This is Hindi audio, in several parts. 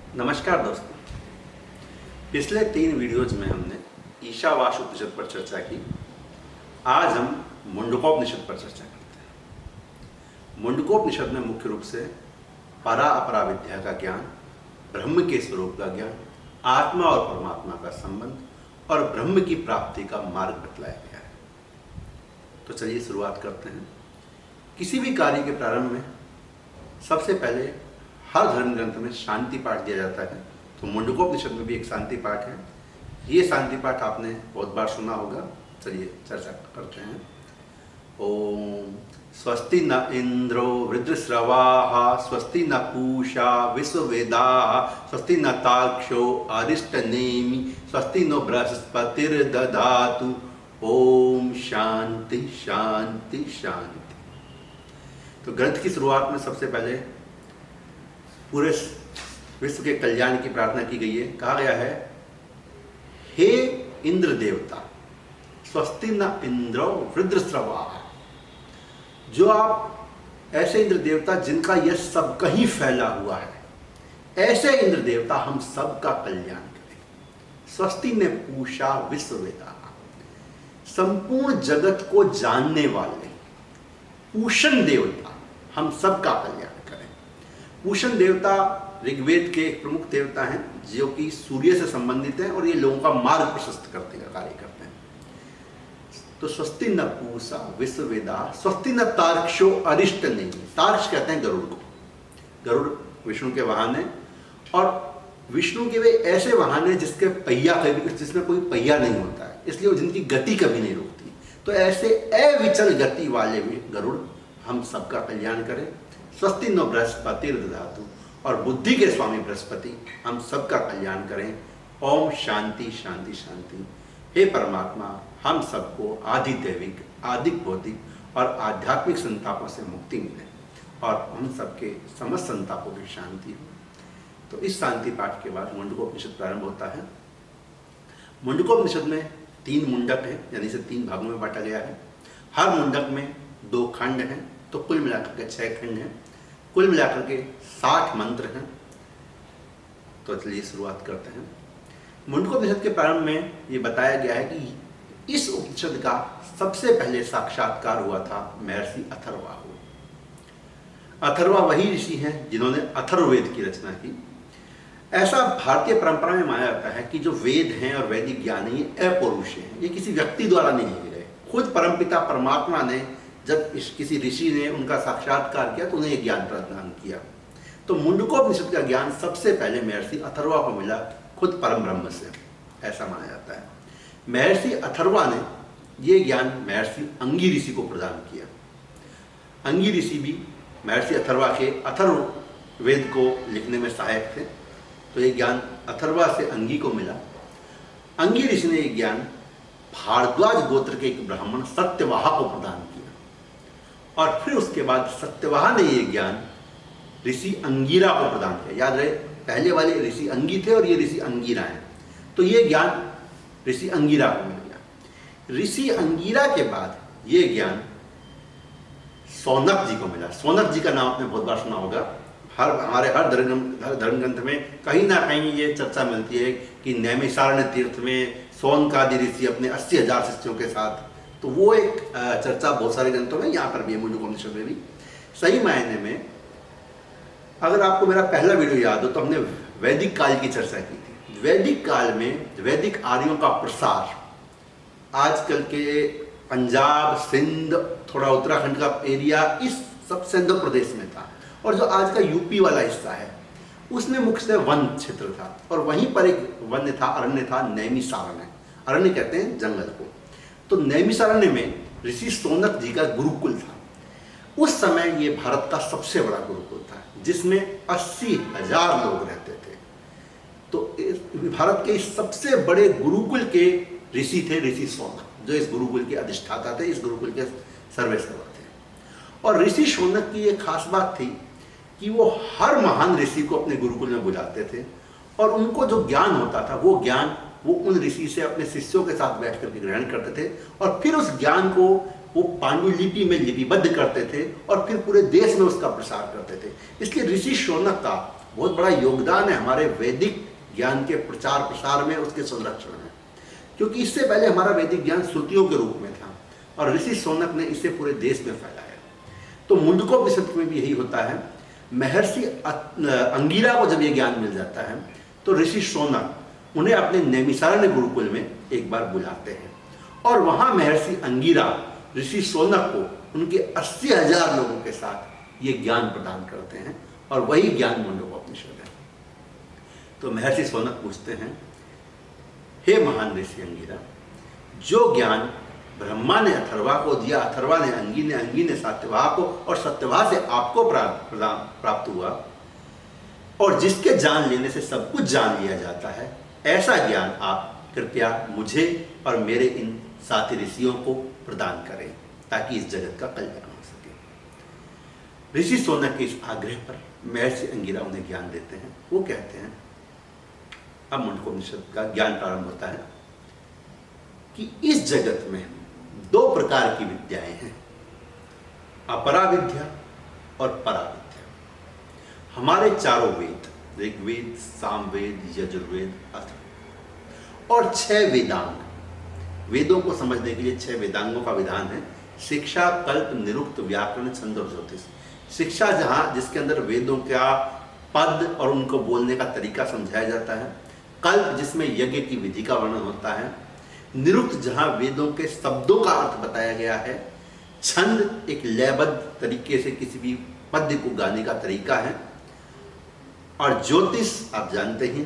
नमस्कार दोस्तों। पिछले 3 वीडियोज में हमने ईशावास्य उपनिषद पर चर्चा की। आज हम मुंडकोपनिषद पर चर्चा करते हैं। मुंडकोपनिषद में मुख्य रूप से परा अपरा विद्या का ज्ञान, ब्रह्म के स्वरूप का ज्ञान, आत्मा और परमात्मा का संबंध और ब्रह्म की प्राप्ति का मार्ग बतलाया गया है। तो चलिए शुरुआत करते हैं। किसी भी कार्य के प्रारंभ में सबसे पहले हर धर्म ग्रंथ में शांति पाठ दिया जाता है। तो मुंडकोपनिषद में भी एक शांति पाठ है। ये शांति पाठ आपने बहुत बार सुना होगा। चलिए चर्चा करते हैं। ओम स्वस्ति न इंद्रो वृद्धश्रवाः स्वस्ति न पूषा विश्ववेदाः स्वस्ति न तार्क्ष्यो अरिष्टनेमि स्वस्ति नो बृहस्पतिर्दधातु। ओम शांति शांति शांति। तो ग्रंथ की शुरुआत में सबसे पहले पूरे विश्व के कल्याण की प्रार्थना की गई है। कहा गया है, हे इंद्र देवता, स्वस्ति न इंद्रो वृद्धश्रवाः। जो आप ऐसे इंद्र देवता जिनका यश सब कहीं फैला हुआ है, ऐसे इंद्र देवता हम सब का कल्याण करें। स्वस्ति ने पूषा विश्ववेदाः, संपूर्ण जगत को जानने वाले पूषण देवता हम सब का कल्याण करें। पूषण देवता ऋग्वेद के एक प्रमुख देवता हैं जो कि सूर्य से संबंधित हैं और ये लोगों का मार्ग प्रशस्त करते का कार्य करते हैं। तो स्वस्ति न पूषा विश्ववेदाः स्वस्ति न तार्क्ष्यो अरिष्टनेमि। तार्क्ष कहते हैं गरुड़ को। गरुड़ विष्णु के वाहन है और विष्णु के वे ऐसे वाहन है जिसमें कोई पहिया नहीं होता है, इसलिए जिनकी गति कभी नहीं रुकती। तो ऐसे अविचल गति वाले गरुड़ हम सबका कल्याण करें। स्वस्ति नो बृहस्पतिर्दधातु, और बुद्धि के स्वामी बृहस्पति हम सबका कल्याण करें। ओम शांति शांति शांति। हे परमात्मा, हम सबको आदि दैविक, आदि भौतिक और आध्यात्मिक संतापों से मुक्ति मिले और हम सबके समस्त संतापों की शांति हो। तो इस शांति पाठ के बाद मुंडकोपनिषद प्रारंभ होता है। मुंडकोपनिषद में 3 मुंडक हैं, यानी इसे 3 भागों में बांटा गया है। हर मुंडक में 2 खंड हैं, तो कुल मिलाकर के 6 खंड हैं। कुल मिलाकर के 60 मंत्र हैं। तो चलिए शुरुआत करते हैं। मुंडकोपनिषद के प्रारंभ में ये बताया गया है कि इस उपनिषद का सबसे पहले साक्षात्कार हुआ था महर्षि अथर्वा को। अथर्वा वही ऋषि हैं जिन्होंने अथर्ववेद की रचना की। ऐसा भारतीय परंपरा में माना जाता है कि जो वेद हैं और वैदिक ज्ञान है ये अपौरुष हैं, ये किसी व्यक्ति द्वारा नहीं लिए गए। खुद परमपिता परमात्मा ने जब किसी ऋषि ने उनका साक्षात्कार किया तो उन्हें यह ज्ञान प्रदान किया। तो मुंडकोपनिषद का ज्ञान सबसे पहले महर्षि अथर्वा को मिला, खुद परम ब्रह्म से, ऐसा माना जाता है। महर्षि अथर्वा ने यह ज्ञान महर्षि अंगी ऋषि को प्रदान किया। अंगी ऋषि भी महर्षि अथर्वा के अथर्ववेद को लिखने में सहायक थे। तो ये ज्ञान अथर्वा से अंगी को मिला। अंगी ऋषि ने यह ज्ञान भारद्वाज गोत्र के एक ब्राह्मण सत्यवाहा को प्रदान किया और फिर उसके बाद सत्यवाहा ने यह ज्ञान ऋषि अंगिरा को प्रदान किया। याद रहे, पहले वाले ऋषि अंगी थे और ये ऋषि अंगिरा हैं। तो ये ज्ञान ऋषि अंगिरा को मिल गया। ऋषि अंगिरा के बाद ये ज्ञान सौनक जी को मिला। सौनक जी का नाम आपने बहुत बार सुना होगा। हमारे हर धर्म ग्रंथ में कहीं ना कहीं ये चर्चा मिलती है कि नैमिषारण्य तीर्थ में सौनकादि ऋषि अपने 80,000 शिष्यों के साथ, तो वो एक चर्चा बहुत सारे ग्रंथों में, यहाँ पर भी है, मुंडकोपनिषद में भी। सही मायने में अगर आपको मेरा पहला वीडियो याद हो तो हमने वैदिक काल की चर्चा की थी। वैदिक काल में वैदिक आर्यों का प्रसार आजकल के पंजाब, सिंध, थोड़ा उत्तराखंड का एरिया, इस सब सिंध प्रदेश में था। और जो आज का यूपी वाला हिस्सा है उसमें मुख्यतः वन क्षेत्र था और वहीं पर एक वन्य था, अरण्य था, नैमिषारण्य। अरण्य कहते हैं जंगल को। तो नैमिषारण्य में ऋषि सौनक जी का गुरुकुल था। उस समय ये भारत का सबसे बड़ा गुरुकुल था जिसमें 80,000 लोग रहते थे। तो भारत के सबसे बड़े गुरुकुल के ऋषि थे ऋषि सौनक, जो इस गुरुकुल के अधिष्ठाता थे, इस गुरुकुल के सर्वेश्वर थे। और ऋषि सौनक की एक खास बात थी कि वो हर महान ऋषि को अपने गुरुकुल में बुलाते थे और उनको जो ज्ञान होता था वो ज्ञान वो उन ऋषि से अपने शिष्यों के साथ बैठ करके ग्रहण करते थे और फिर उस ज्ञान को वो पांडुलिपि में लिपिबद्ध करते थे और फिर पूरे देश में उसका प्रसार करते थे। इसलिए ऋषि शौनक का बहुत बड़ा योगदान है हमारे वैदिक ज्ञान के प्रचार प्रसार में, उसके संरक्षण में, क्योंकि इससे पहले हमारा वैदिक ज्ञान श्रुतियों के रूप में था और ऋषि शौनक ने इसे पूरे देश में फैलाया। तो मुंडकोपनिषद में भी यही होता है। महर्षि अंगिरा को जब ये ज्ञान मिल जाता है तो ऋषि शौनक उन्हें अपने नैमिषारण्य गुरुकुल में एक बार बुलाते हैं और वहां महर्षि अंगिरा ऋषि शौनक को उनके 80,000 लोगों के साथ ये ज्ञान प्रदान करते हैं और वही ज्ञान मुंडकोपनिषद है। तो महर्षि शौनक पूछते हैं, हे महान ऋषि अंगिरा, जो ज्ञान ब्रह्मा ने अथर्वा को दिया, अथर्वा ने अंगी ने सत्यवाह को और सत्यवाह से आपको प्राप्त हुआ और जिसके जान लेने से सब कुछ जान लिया जाता है, ऐसा ज्ञान आप कृपया मुझे और मेरे इन साथी ऋषियों को प्रदान करें ताकि इस जगत का कल्याण हो सके। ऋषि शौनक के इस आग्रह पर महर्षि अंगिरा उन्हें ज्ञान देते हैं। वो कहते हैं, अब मुंडकोपनिषद का ज्ञान प्रारंभ होता है कि इस जगत में 2 प्रकार की विद्याएं हैं, अपरा विद्या और परा विद्या। हमारे चारों वेद, ऋग्वेद, सामवेद, यजुर्वेद, अथर्ववेद और 6 वेदांग, वेदों को समझने के लिए 6 वेदांगों का विधान है। शिक्षा, कल्प, निरुक्त, व्याकरण, छंद और ज्योतिष। शिक्षा जहाँ जिसके अंदर वेदों का पद और उनको बोलने का तरीका समझाया जाता है। कल्प जिसमें यज्ञ की विधि का वर्णन होता है। निरुक्त जहाँ वेदों के शब्दों का अर्थ बताया गया है। छंद एक लयबद्ध तरीके से किसी भी पद्य को गाने का तरीका है। और ज्योतिष आप जानते हैं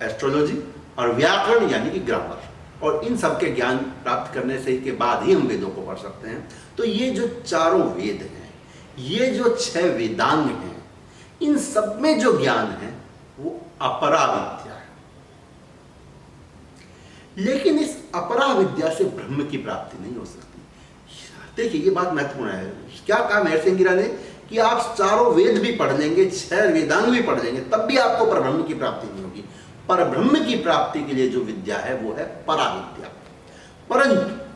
एस्ट्रोलॉजी, और व्याकरण यानी कि ग्रामर। और इन सब के ज्ञान प्राप्त करने से के बाद ही हम वेदों को पढ़ सकते हैं। तो ये जो चारों वेद हैं, ये जो 6 वेदांग हैं, इन सब में जो ज्ञान है वो अपरा विद्या है। लेकिन इस अपरा विद्या से ब्रह्म की प्राप्ति नहीं हो सकती। देखिए ये बात महत्वपूर्ण है। क्या कहा महर्षि अंगिरा ने कि आप चारों वेद भी पढ़ लेंगे, 6 वेदांग भी पढ़ लेंगे, तब भी आपको परब्रह्म की प्राप्ति नहीं होगी। परब्रह्म की प्राप्ति के लिए जो विद्या है वो है परा विद्या। परंतु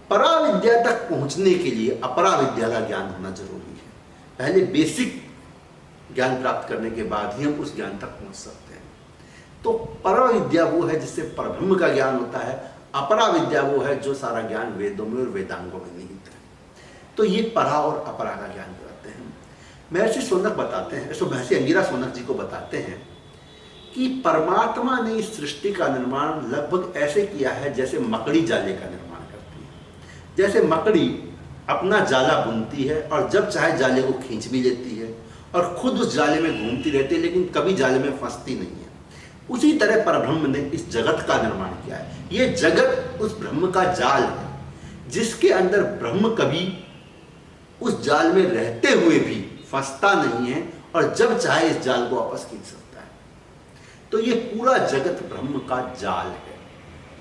परा विद्या तक पहुंचने के लिए अपरा विद्या का ज्ञान होना जरूरी है। पहले बेसिक ज्ञान प्राप्त करने के बाद ही हम उस ज्ञान तक पहुंच सकते हैं। तो परा विद्या वो है जिससे परब्रह्म का ज्ञान होता है। अपरा विद्या वो है जो सारा ज्ञान वेदों में और वेदांगों में निहित है। तो ये परा और अपरा का ज्ञान कराते हैं। महर्षि शौनक बताते हैं, ऐसे महर्षि अंगिरा शौनक जी को बताते हैं कि परमात्मा ने इस सृष्टि का निर्माण लगभग ऐसे किया है जैसे मकड़ी जाले का निर्माण करती है। जैसे मकड़ी अपना जाला बुनती है और जब चाहे जाले को खींच भी लेती है और खुद उस जाले में घूमती रहती है, लेकिन कभी जाले में फंसती नहीं है। उसी तरह परब्रह्म ने इस जगत का निर्माण किया है। ये जगत उस ब्रह्म का जाल है जिसके अंदर ब्रह्म कभी उस जाल में रहते हुए भी फंसता नहीं है और जब चाहे इस जाल को वापस खींच सकता है। तो ये पूरा जगत ब्रह्म का जाल है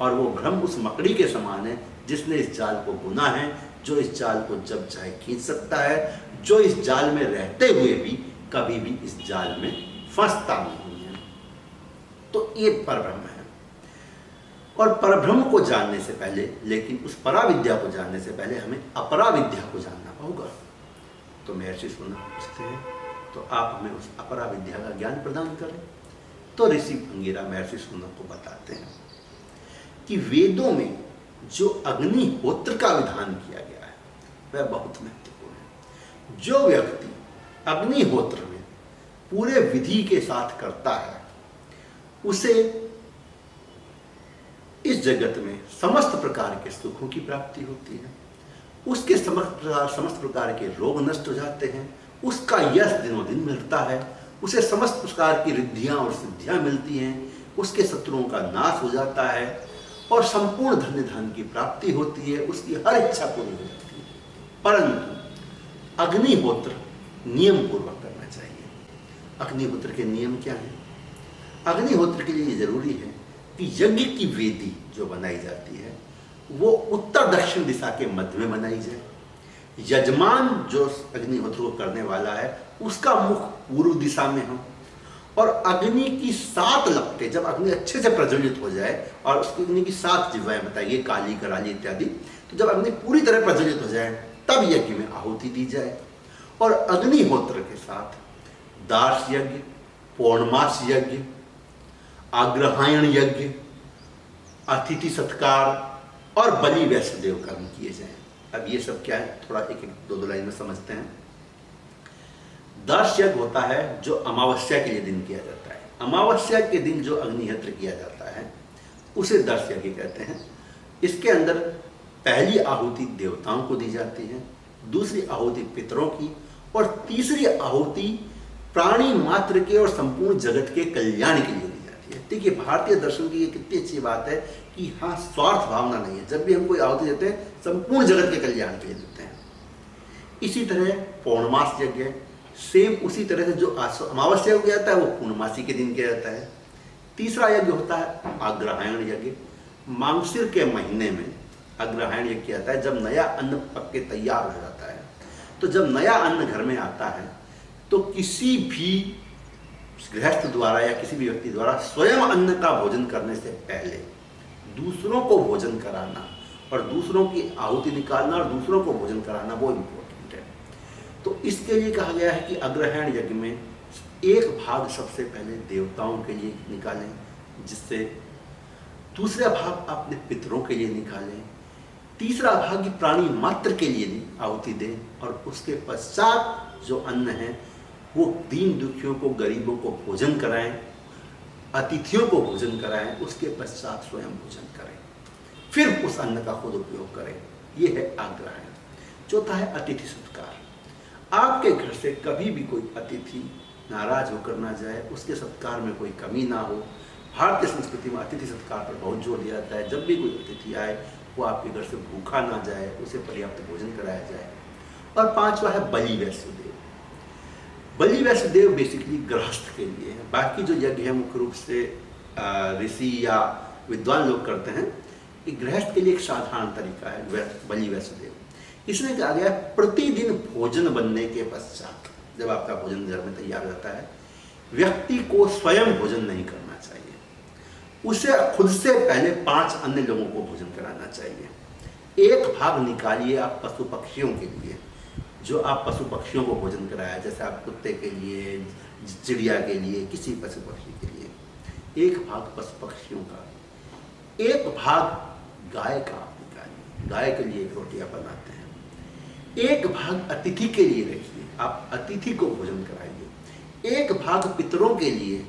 और वो ब्रह्म उस मकड़ी के समान है जिसने इस जाल को बुना है, जो इस जाल को जब चाहे खींच सकता है, जो इस जाल में रहते हुए भी कभी भी इस जाल में फंसता नहीं है। तो ये परब्रह्म है। और परब्रह्म को जानने से पहले, लेकिन उस परा विद्या को जानने से पहले हमें अपरा विद्या को जानना होगा। तो महर्षि शौनक पूछते हैं, तो आप हमें उस अपरा विद्या का ज्ञान प्रदान करें। तो ऋषि अंगिरा महर्षि शौनक को बताते हैं कि वेदों में जो अग्निहोत्र का विधान किया गया है वह बहुत महत्वपूर्ण है। जो व्यक्ति अग्निहोत्र में पूरे विधि के साथ करता है उसे इस जगत में समस्त प्रकार के सुखों की प्राप्ति होती है। उसके समस्त प्रकार के रोग नष्ट हो जाते हैं। उसका यश दिनों दिन मिलता है। उसे समस्त प्रकार की रिद्धियां और सिद्धियां मिलती हैं। उसके शत्रुओं का नाश हो जाता है और संपूर्ण धन्य धन की प्राप्ति होती है। उसकी हर इच्छा पूरी हो जाती है। परंतु अग्निहोत्र नियम पूर्वक करना चाहिए। अग्निहोत्र के नियम क्या हैं? अग्निहोत्र के लिए ये जरूरी है कि यज्ञ की वेदी जो बनाई जाती है वो उत्तर दक्षिण दिशा के मध्य में बनाई जाए। यजमान जो अग्निहोत्र को करने वाला है उसका मुख पूर्व दिशा में हो और अग्नि की 7 लपटें, जब अग्नि अच्छे से प्रज्वलित हो जाए और उसकी अग्नि की 7 जिह्वाएं बताइए, काली, कराली इत्यादि, तो जब अग्नि पूरी तरह प्रज्वलित हो जाए तब यज्ञ में आहुति दी जाए। और अग्निहोत्र के साथ दास यज्ञ, पौर्णमास यज्ञ, आग्रहायण यज्ञ, अतिथि सत्कार और बलि वैष्णदेव कर्म किए जाएं। अब ये सब क्या है, थोड़ा एक एक दो लाइन में समझते हैं। दास यज्ञ होता है जो अमावस्या के लिए दिन किया जाता है। अमावस्या के दिन जो अग्निहोत्र किया जाता है उसे दास यज्ञ कहते हैं। इसके अंदर पहली आहुति देवताओं को दी जाती है, दूसरी आहुति पितरों की और तीसरी आहुति प्राणी मात्र के और संपूर्ण जगत के कल्याण के लिए दी जाती है। देखिए भारतीय दर्शन की ये कितनी अच्छी बात है कि हाँ, स्वार्थ भावना नहीं है। जब भी हम कोई आहुति देते हैं संपूर्ण जगत के कल्याण के लिए देते हैं। इसी तरह पौर्णमास यज्ञ सेम उसी तरह से जो अमावस्या को किया जाता है वो पूर्णमासी के दिन किया जाता है। तीसरा यज्ञ होता है अग्रहायण यज्ञ। मांगसिर के महीने में अग्रहायण यज्ञ किया जाता है जब नया अन्न पक के तैयार हो जाता है। तो जब नया अन्न घर में आता है तो किसी भी गृहस्थ द्वारा या किसी भी व्यक्ति द्वारा स्वयं अन्न का भोजन करने से पहले दूसरों को भोजन कराना और दूसरों की आहुति निकालना और दूसरों को भोजन कराना वो इम्पोर्टेंट है। तो इसके लिए कहा गया है कि अग्रहायण यज्ञ में एक भाग सबसे पहले देवताओं के लिए निकालें, जिससे दूसरा भाग अपने पितरों के लिए निकालें, तीसरा भाग प्राणी मात्र के लिए आहुति दें और उसके पश्चात जो अन्न है वो दीन दुखियों को, गरीबों को भोजन कराएं, अतिथियों को भोजन कराएं, उसके पश्चात स्वयं भोजन करें, फिर उस अन्न का खुद उपयोग करें। ये है आग्रहायण। चौथा है अतिथि सत्कार। आपके घर से कभी भी कोई अतिथि नाराज होकर ना जाए, उसके सत्कार में कोई कमी ना हो। भारतीय संस्कृति में अतिथि सत्कार पर बहुत जोर दिया जाता है। जब भी कोई अतिथि आए वो आपके घर से भूखा ना जाए, उसे पर्याप्त भोजन कराया जाए। और पांचवा है बलि वैष्णदेव। बलि वैष्णदेव बेसिकली गृहस्थ के लिए है। बाकी जो यज्ञ है मुख्य रूप से ऋषि या विद्वान लोग करते हैं। ये गृहस्थ के लिए एक साधारण तरीका है बलि वैष्णदेव। इसमें कहा गया प्रतिदिन भोजन बनने के पश्चात, जब आपका भोजन घर में तैयार हो जाता है, व्यक्ति को स्वयं भोजन नहीं करना चाहिए। उसे खुद से पहले 5 अन्य लोगों को भोजन कराना चाहिए। एक भाग निकालिए आप पशु पक्षियों के लिए, जो आप पशु पक्षियों को भोजन कराया, जैसे आप कुत्ते के लिए, चिड़िया के लिए, किसी पशु पक्षी के लिए। एक भाग पशु पक्षियों का, एक भाग गाय का आप निकालिए, गाय के लिए एक रोटियां बनाते हैं। एक भाग अतिथि के लिए रखिए, आप अतिथि को भोजन कराइए। एक भाग पितरों के लिए,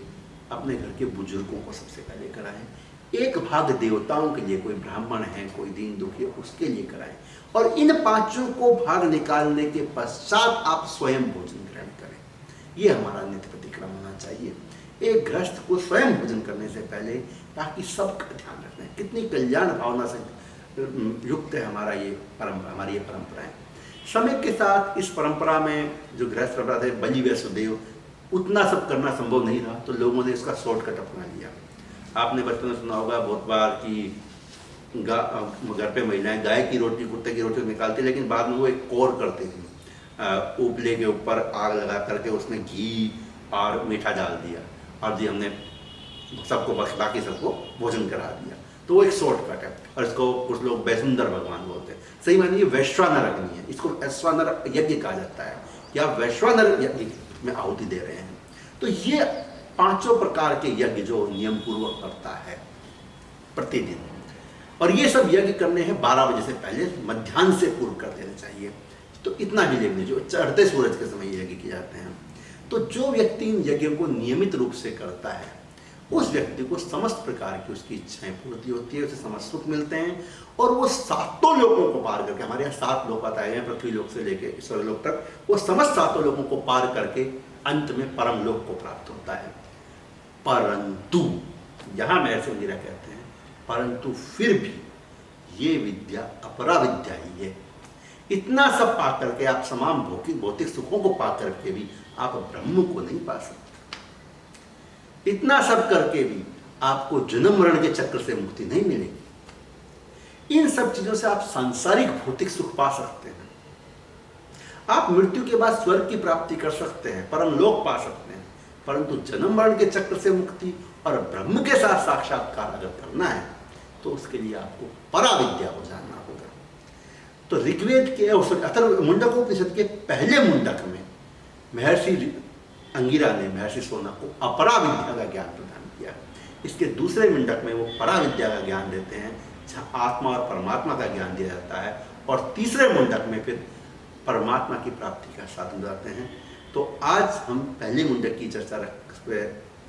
अपने घर के बुजुर्गों को सबसे पहले कराएं। एक भाग देवताओं के लिए, कोई ब्राह्मण है, कोई दीन दुखी है, उसके लिए कराएं। और इन 5 को भाग निकालने के पश्चात आप स्वयं भोजन ग्रहण करें। ये हमारा नित्य प्रतिक्रम होना चाहिए। एक गृहस्थ को स्वयं भोजन करने से पहले, ताकि सबका ध्यान रखना है। कितनी कल्याण भावना से युक्त है हमारी ये परंपराएं। समय के साथ इस परंपरा में जो गृहस्थ परंपरा थे बलि वैष्णदेव, उतना सब करना संभव नहीं रहा, तो लोगों ने इसका शॉर्टकट अपना लिया। आपने बचपन में सुना होगा बहुत बार कि घर पे महिलाएं गाय की रोटी, कुत्ते की रोटी निकालती, लेकिन बाद में वो एक कोर करती थी। उपले के ऊपर आग लगा करके उसमें घी और मीठा डाल दिया और जी हमने सबको, बस बाकी सबको भोजन करा दिया। तो वो एक शॉर्टकट है और इसको कुछ लोग वैश्वानर भगवान बोलते हैं। सही मानिए ये वैश्वानर अग्नि है, इसको वैश्वानर यज्ञ कहा जाता है, या वैश्वानर यज्ञ में आहुति दे रहे हैं। तो ये 5 प्रकार के यज्ञ जो नियम पूर्वक करता है प्रतिदिन, और ये सब यज्ञ करने हैं 12 बजे से पहले, मध्याह्न से पूर्व कर देना चाहिए। तो इतना भी यज्ञ जो चढ़ते सूरज के समय यज्ञ किए जाते हैं। तो जो व्यक्ति इन यज्ञों को नियमित रूप से करता है, उस व्यक्ति को समस्त प्रकार की उसकी इच्छाएं पूर्ति होती है, उसे समस्त सुख मिलते हैं, और वो 7 लोकों को पार करके, हमारे यहाँ 7 लोक बताए हैं पृथ्वी लोक से लेकर ईश्वर लोक तक, वो समस्त 7 लोकों को पार करके अंत में परम लोक को प्राप्त होता है। परंतु यहाँ महर्षि मीरा कहते हैं, परंतु फिर भी ये विद्या अपरा विद्या ही है। इतना सब पा करके आप तमाम भौतिक सुखों को पा करके भी आप ब्रह्म को नहीं पा सकते। इतना सब करके भी आपको जन्म मरण के चक्र से मुक्ति नहीं मिलेगी। इन सब चीजों से आप सांसारिक भौतिक सुख पा सकते हैं। आप मृत्यु के बाद स्वर्ग की प्राप्ति कर सकते हैं, परम लोक पा सकते हैं, परंतु जन्म मरण के चक्र से मुक्ति और ब्रह्म के साथ साक्षात्कार अगर करना है तो उसके लिए आपको पराविद्या को जानना होगा। तो ऋग्वेद के अथर्व मुंडकोपनिषद के पहले मुंडक में महर्षि अंगिरा ने महर्षि सोना को अपरा विद्या का ज्ञान प्रदान किया। इसके दूसरे मुंडक में वो परा विद्या का ज्ञान देते हैं, जहाँ आत्मा और परमात्मा का ज्ञान दिया जाता है, और तीसरे मुंडक में फिर परमात्मा की प्राप्ति का साधन बताते हैं। तो आज हम पहले मुंडक की चर्चा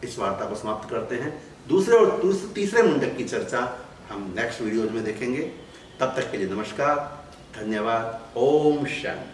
इस वार्ता को समाप्त करते हैं। दूसरे और तीसरे मुंडक की चर्चा हम नेक्स्ट वीडियोज में देखेंगे। तब तक के लिए नमस्कार, धन्यवाद, ओम शांति।